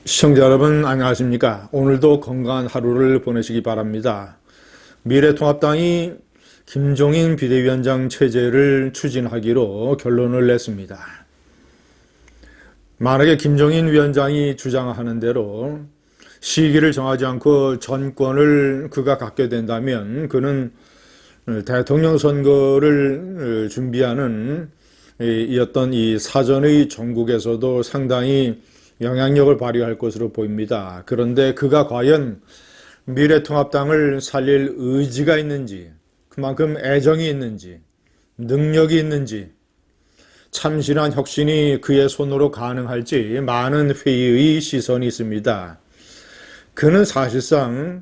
시청자 여러분 안녕하십니까? 오늘도 건강한 하루를 보내시기 바랍니다. 미래통합당이 김종인 비대위원장 체제를 추진하기로 결론을 냈습니다. 만약에 김종인 위원장이 주장하는 대로 시기를 정하지 않고 전권을 그가 갖게 된다면 그는 대통령 선거를 준비하는 이 어떤 이 사전의 전국에서도 상당히 영향력을 발휘할 것으로 보입니다. 그런데 그가 과연 미래통합당을 살릴 의지가 있는지, 그만큼 애정이 있는지, 능력이 있는지, 참신한 혁신이 그의 손으로 가능할지 많은 회의의 시선이 있습니다. 그는 사실상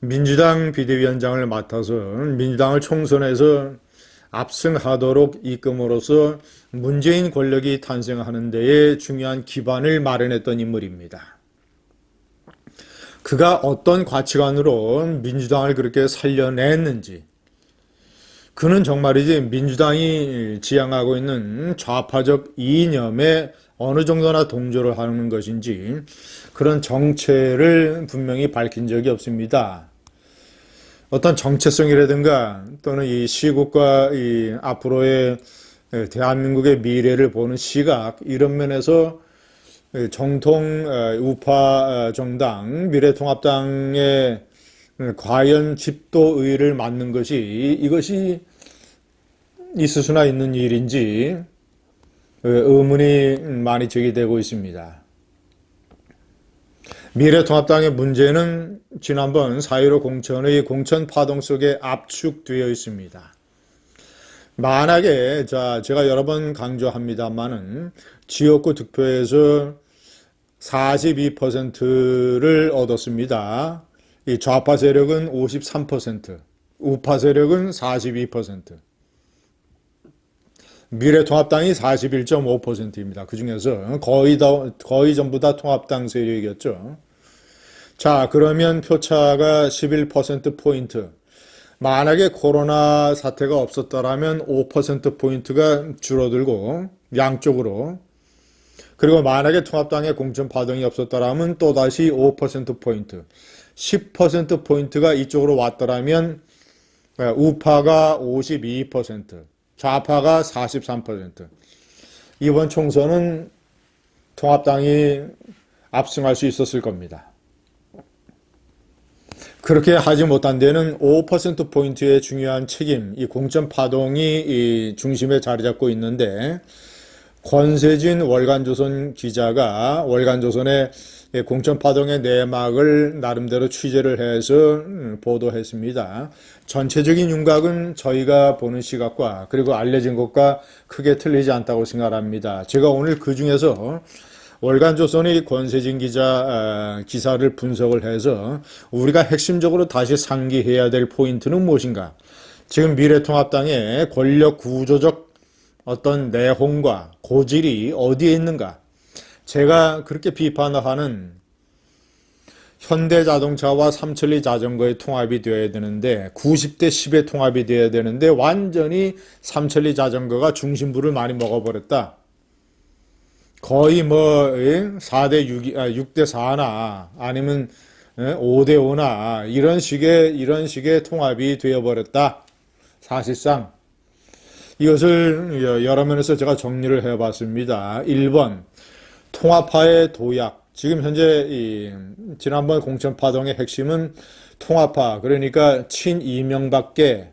민주당 비대위원장을 맡아서 민주당을 총선에서 압승하도록 이끌음으로써 문재인 권력이 탄생하는 데에 중요한 기반을 마련했던 인물입니다. 그가 어떤 가치관으로 민주당을 그렇게 살려냈는지, 그는 정말이지 민주당이 지향하고 있는 좌파적 이념에 어느 정도나 동조를 하는 것인지 그런 정체를 분명히 밝힌 적이 없습니다. 어떤 정체성이라든가 또는 이 시국과 이 앞으로의 대한민국의 미래를 보는 시각, 이런 면에서 정통 우파 정당 미래통합당의 과연 집도의를 맡는 것이 이것이 있을 수나 있는 일인지 의문이 많이 제기되고 있습니다. 미래통합당의 문제는 지난번 4.15 공천의 공천 파동 속에 압축되어 있습니다. 만약에 제가 여러 번 강조합니다만은 지역구 득표에서 42%를 얻었습니다. 이 좌파 세력은 53%, 우파 세력은 42%, 미래통합당이 41.5%입니다. 그 중에서 거의 전부 다 통합당 세력이었죠. 자, 그러면 표차가 11%포인트. 만약에 코로나 사태가 없었더라면 5%포인트가 줄어들고, 양쪽으로. 그리고 만약에 통합당의 공천 파동이 없었더라면 또다시 5%포인트. 10%포인트가 이쪽으로 왔더라면 우파가 52%, 좌파가 43%. 이번 총선은 통합당이 압승할 수 있었을 겁니다. 그렇게 하지 못한 데는 5%포인트의 중요한 책임, 이 공천 파동이 이 중심에 자리 잡고 있는데, 권세진 월간조선 기자가 월간조선의 공천 파동의 내막을 나름대로 취재를 해서 보도했습니다. 전체적인 윤곽은 저희가 보는 시각과 그리고 알려진 것과 크게 틀리지 않다고 생각합니다. 제가 오늘 그 중에서 월간조선의 권세진 기자 기사를 분석을 해서 우리가 핵심적으로 다시 상기해야 될 포인트는 무엇인가? 지금 미래통합당의 권력 구조적 어떤 내홍과 고질이 어디에 있는가? 제가 그렇게 비판을 하는 현대자동차와 삼천리 자전거의 통합이 되어야 되는데 90대 10의 통합이 되어야 되는데 완전히 삼천리 자전거가 중심부를 많이 먹어버렸다. 거의 뭐 4대 6대 4나 아니면 5대 5나 이런 식의 통합이 되어버렸다. 사실상 이것을 여러 면에서 제가 정리를 해봤습니다. 1번 통합파의 도약. 지금 현재 지난번 공천 파동의 핵심은 통합파, 그러니까 친이명박계,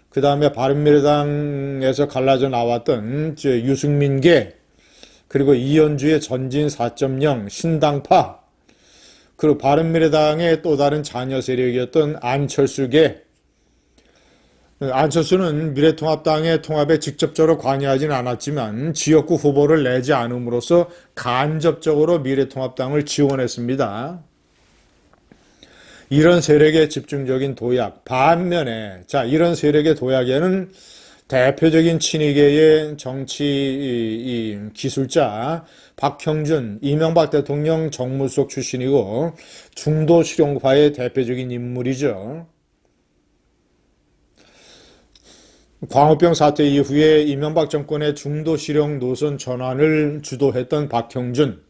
그 다음에 바른미래당에서 갈라져 나왔던 유승민계, 그리고 이현주의 전진 4.0 신당파, 그리고 바른미래당의 또 다른 자녀 세력이었던 안철수계. 안철수는 미래통합당의 통합에 직접적으로 관여하지는 않았지만 지역구 후보를 내지 않음으로써 간접적으로 미래통합당을 지원했습니다. 이런 세력의 집중적인 도약, 반면에 이런 세력의 도약에는 대표적인 친이계의 정치 기술자 박형준, 이명박 대통령 정무수석 출신이고 중도 실용파의 대표적인 인물이죠. 광우병 사태 이후에 이명박 정권의 중도 실용 노선 전환을 주도했던 박형준,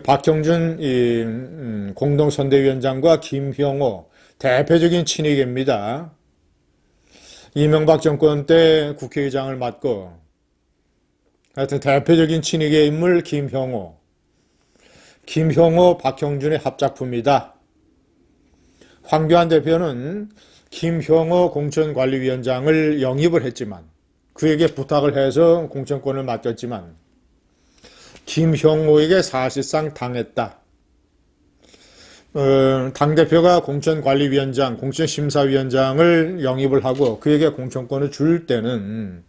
박형준 공동선대위원장과 김형호 대표적인 친이계입니다. 이명박 정권 때 국회의장을 맡고 하여튼 대표적인 친이계 인물 김형호, 박형준의 합작품이다. 황교안 대표는 김형호 공천관리위원장을 영입을 했지만 그에게 부탁을 해서 공천권을 맡겼지만 김형호에게 사실상 당했다. 당대표가 공천관리위원장, 공천심사위원장을 영입을 하고 그에게 공천권을 줄 때는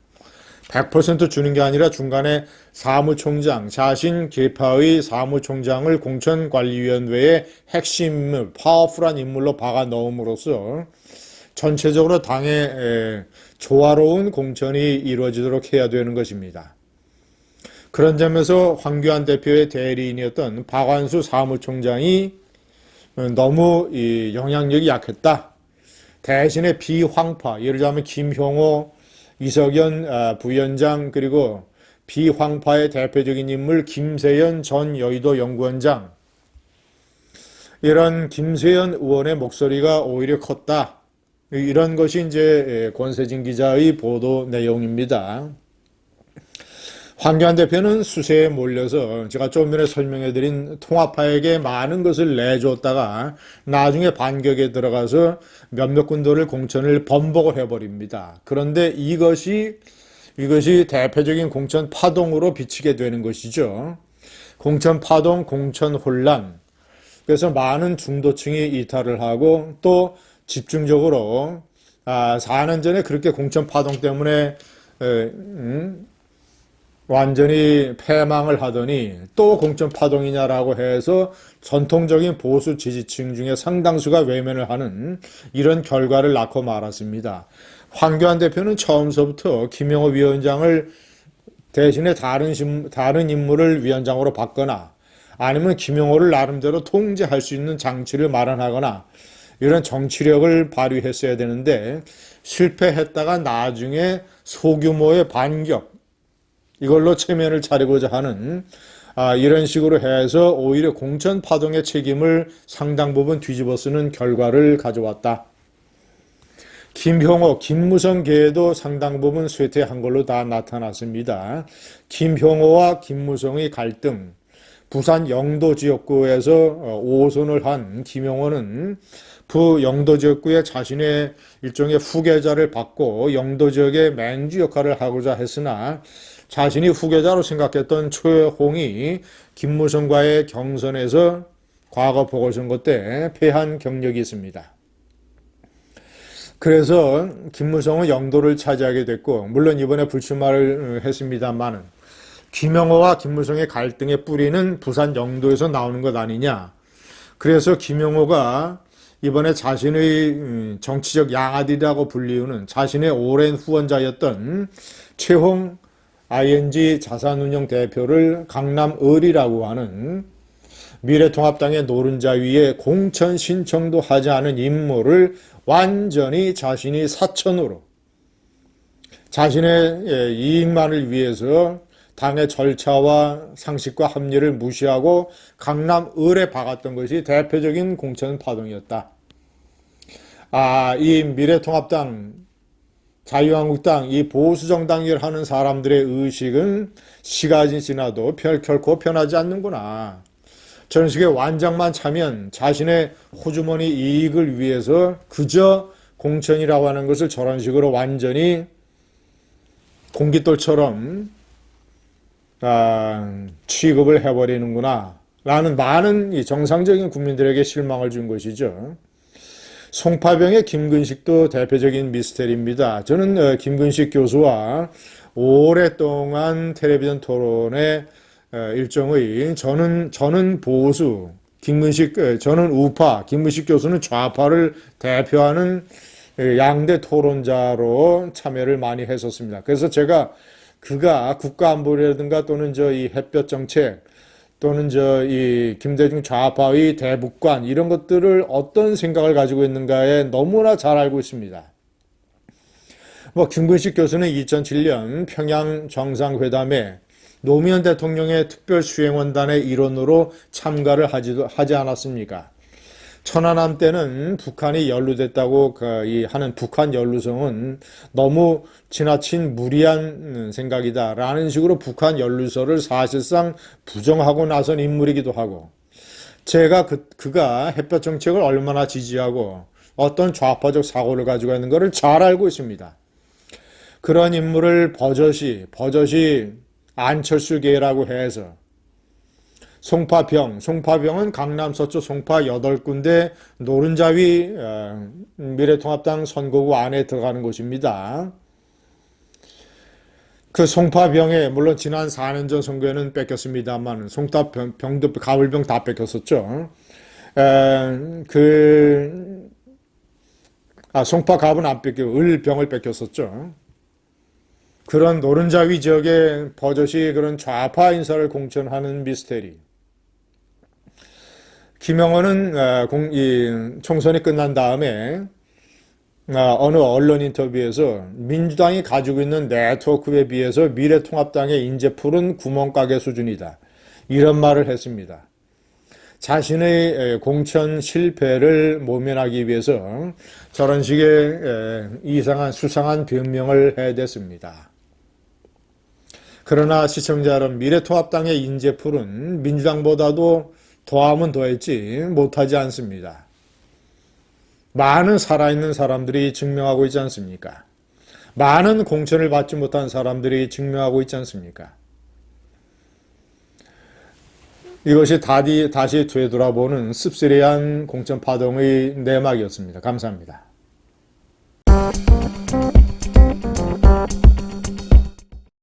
100% 주는 게 아니라 중간에 사무총장, 자신 계파의 사무총장을 공천관리위원회의 핵심 인물, 파워풀한 인물로 박아 넣음으로써 전체적으로 당의 조화로운 공천이 이루어지도록 해야 되는 것입니다. 그런 점에서 황교안 대표의 대리인이었던 박완수 사무총장이 너무 영향력이 약했다. 대신에 비황파, 예를 들자면 김형호, 이석연 부위원장, 그리고 비황파의 대표적인 인물 김세연 전 여의도 연구원장, 이런 김세연 의원의 목소리가 오히려 컸다. 이런 것이 이제 권세진 기자의 보도 내용입니다. 황교안 대표는 수세에 몰려서 제가 조금 전에 설명해드린 통합파에게 많은 것을 내줬다가 나중에 반격에 들어가서 몇몇 군도를 공천을 번복을 해버립니다. 그런데 이것이 대표적인 공천 파동으로 비치게 되는 것이죠. 공천 파동, 공천 혼란. 그래서 많은 중도층이 이탈을 하고 또 집중적으로 4년 전에 그렇게 공천 파동 때문에 완전히 패망을 하더니 또 공천 파동이냐라고 해서 전통적인 보수 지지층 중에 상당수가 외면을 하는 이런 결과를 낳고 말았습니다. 황교안 대표는 처음서부터 김영호 위원장을 대신에 다른 인물을 위원장으로 받거나 아니면 김영호를 나름대로 통제할 수 있는 장치를 마련하거나 이런 정치력을 발휘했어야 되는데 실패했다가 나중에 소규모의 반격, 이걸로 체면을 차리고자 하는 이런 식으로 해서 오히려 공천 파동의 책임을 상당 부분 뒤집어 쓰는 결과를 가져왔다. 김형호, 김무성계에도 상당 부분 쇠퇴한 걸로 다 나타났습니다. 김형호와 김무성의 갈등, 부산 영도 지역구에서 5선을 한 김형호는 영도 지역구에 자신의 일종의 후계자를 받고 영도 지역의 맹주 역할을 하고자 했으나 자신이 후계자로 생각했던 최홍이 김무성과의 경선에서 과거 보궐선거 때 패한 경력이 있습니다. 그래서 김무성은 영도를 차지하게 됐고 물론 이번에 불출마를 했습니다만은 김영호와 김무성의 갈등의 뿌리는 부산 영도에서 나오는 것 아니냐. 그래서 김영호가 이번에 자신의 정치적 양아들이라고 불리우는 자신의 오랜 후원자였던 최홍 ING 자산운용 대표를 강남을이라고 하는 미래통합당의 노른자 위에 공천 신청도 하지 않은 인물을 완전히 자신이 사천으로 자신의 이익만을 위해서 당의 절차와 상식과 합리를 무시하고 강남을에 박았던 것이 대표적인 공천 파동이었다. 이 미래통합당, 자유한국당, 이 보수정당을 하는 사람들의 의식은 시간이 지나도 결코 변하지 않는구나. 저런 식의 완장만 차면 자신의 호주머니 이익을 위해서 그저 공천이라고 하는 것을 저런 식으로 완전히 공깃돌처럼 취급을 해버리는구나 라는 많은 이 정상적인 국민들에게 실망을 준 것이죠. 송파병의 김근식도 대표적인 미스테리입니다. 저는 김근식 교수와 오랫동안 텔레비전 토론의 일종의 저는 보수, 저는 우파, 김근식 교수는 좌파를 대표하는 양대 토론자로 참여를 많이 했었습니다. 그래서 제가 그가 국가안보라든가 또는 이 햇볕 정책 또는 이 김대중 좌파의 대북관 이런 것들을 어떤 생각을 가지고 있는가에 너무나 잘 알고 있습니다. 김근식 교수는 2007년 평양 정상회담에 노무현 대통령의 특별수행원단의 일원으로 참가를 하지 않았습니까? 천안함 때는 북한이 연루됐다고 하는 북한 연루성은 너무 지나친 무리한 생각이다라는 식으로 북한 연루설을 사실상 부정하고 나선 인물이기도 하고, 제가 그가 햇볕 정책을 얼마나 지지하고 어떤 좌파적 사고를 가지고 있는 것을 잘 알고 있습니다. 그런 인물을 버젓이 안철수계라고 해서 송파병은 강남 서초 송파 8군데 노른자위 미래통합당 선거구 안에 들어가는 곳입니다. 그 송파병에 물론 지난 4년 전 선거에는 뺏겼습니다만 송파병도 가불병 다 뺏겼었죠. 송파갑은 안 뺏기고 을병을 뺏겼었죠. 그런 노른자위 지역에 버젓이 그런 좌파 인사를 공천하는 미스테리. 김영호는 총선이 끝난 다음에 어느 언론 인터뷰에서 민주당이 가지고 있는 네트워크에 비해서 미래통합당의 인재풀은 구멍가게 수준이다. 이런 말을 했습니다. 자신의 공천 실패를 모면하기 위해서 저런 식의 이상한 수상한 변명을 해댔습니다. 그러나 시청자 여러분, 미래통합당의 인재풀은 민주당보다도 더하면 더했지 못하지 않습니다. 많은 살아있는 사람들이 증명하고 있지 않습니까? 많은 공천을 받지 못한 사람들이 증명하고 있지 않습니까? 이것이 다시 되돌아보는 씁쓸한 공천 파동의 내막이었습니다. 감사합니다.